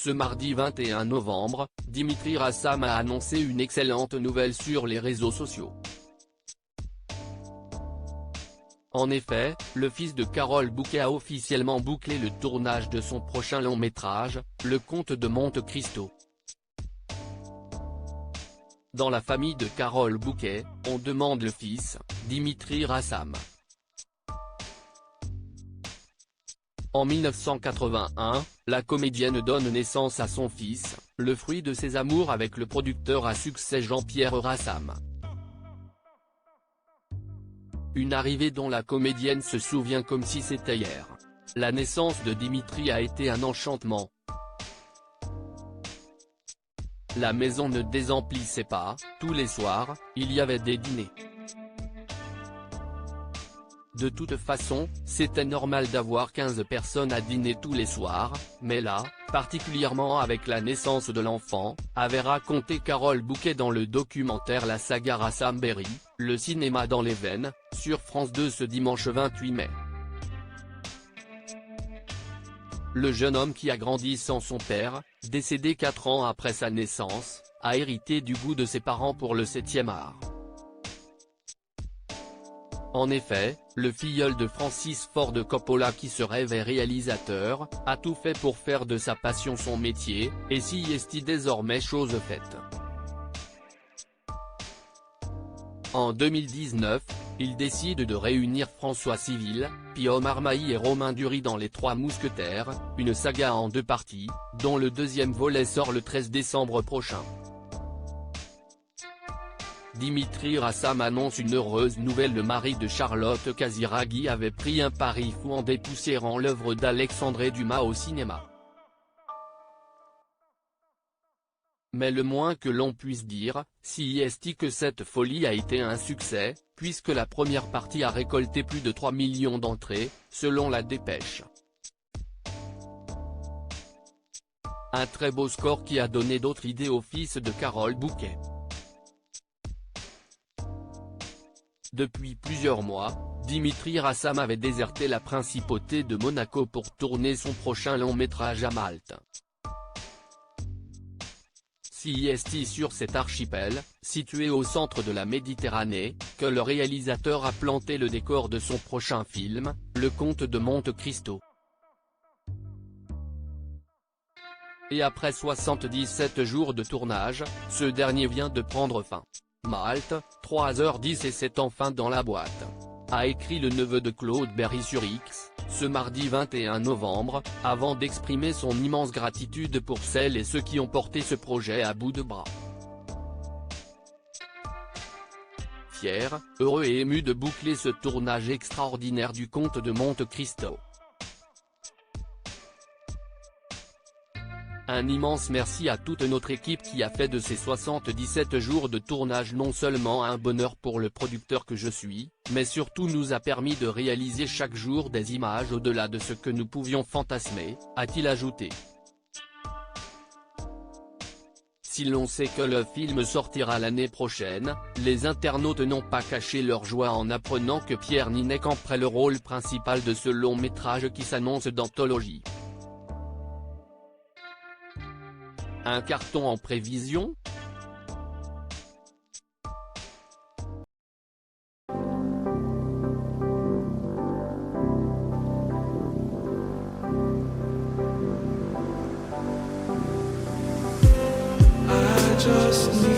Ce mardi 21 novembre, Dimitri Rassam a annoncé une excellente nouvelle sur les réseaux sociaux. En effet, le fils de Carole Bouquet a officiellement bouclé le tournage de son prochain long métrage, Le Comte de Monte Cristo. Dans la famille de Carole Bouquet, on demande le fils, Dimitri Rassam. En 1981, la comédienne donne naissance à son fils, le fruit de ses amours avec le producteur à succès Jean-Pierre Rassam. Une arrivée dont la comédienne se souvient comme si c'était hier. La naissance de Dimitri a été un enchantement. La maison ne désemplissait pas, tous les soirs, il y avait des dîners. De toute façon, c'était normal d'avoir 15 personnes à dîner tous les soirs, mais là, particulièrement avec la naissance de l'enfant, avait raconté Carole Bouquet dans le documentaire La saga Rassam Berry, le cinéma dans les veines, sur France 2 ce dimanche 28 mai. Le jeune homme qui a grandi sans son père, décédé 4 ans après sa naissance, a hérité du goût de ses parents pour le 7e art. En effet, le filleul de Francis Ford Coppola qui se rêvait réalisateur, a tout fait pour faire de sa passion son métier, et s'y est désormais chose faite. En 2019, il décide de réunir François Civil, Pio Marmaille et Romain Duris dans Les Trois Mousquetaires, une saga en 2 parties, dont le 2e volet sort le 13 décembre prochain. Dimitri Rassam annonce une heureuse nouvelle. Le mari de Charlotte Casiraghi avait pris un pari fou en dépoussiérant l'œuvre d'Alexandre Dumas au cinéma. Mais le moins que l'on puisse dire, c'est que cette folie a été un succès, puisque la première partie a récolté plus de 3 millions d'entrées, selon la dépêche. Un très beau score qui a donné d'autres idées au fils de Carole Bouquet. Depuis plusieurs mois, Dimitri Rassam avait déserté la principauté de Monaco pour tourner son prochain long métrage à Malte. C'est sur cet archipel, situé au centre de la Méditerranée, que le réalisateur a planté le décor de son prochain film, Le Comte de Monte Cristo. Et après 77 jours de tournage, ce dernier vient de prendre fin. Malte, 3h10 et c'est enfin dans la boîte, a écrit le neveu de Claude Berry sur X, ce mardi 21 novembre, avant d'exprimer son immense gratitude pour celles et ceux qui ont porté ce projet à bout de bras. Fier, heureux et ému de boucler ce tournage extraordinaire du Comte de Monte Cristo. Un immense merci à toute notre équipe qui a fait de ces 77 jours de tournage non seulement un bonheur pour le producteur que je suis, mais surtout nous a permis de réaliser chaque jour des images au-delà de ce que nous pouvions fantasmer, a-t-il ajouté. Si l'on sait que le film sortira l'année prochaine, les internautes n'ont pas caché leur joie en apprenant que Pierre Ninet camperait le rôle principal de ce long métrage qui s'annonce d'anthologie. Un carton en prévision ? I just need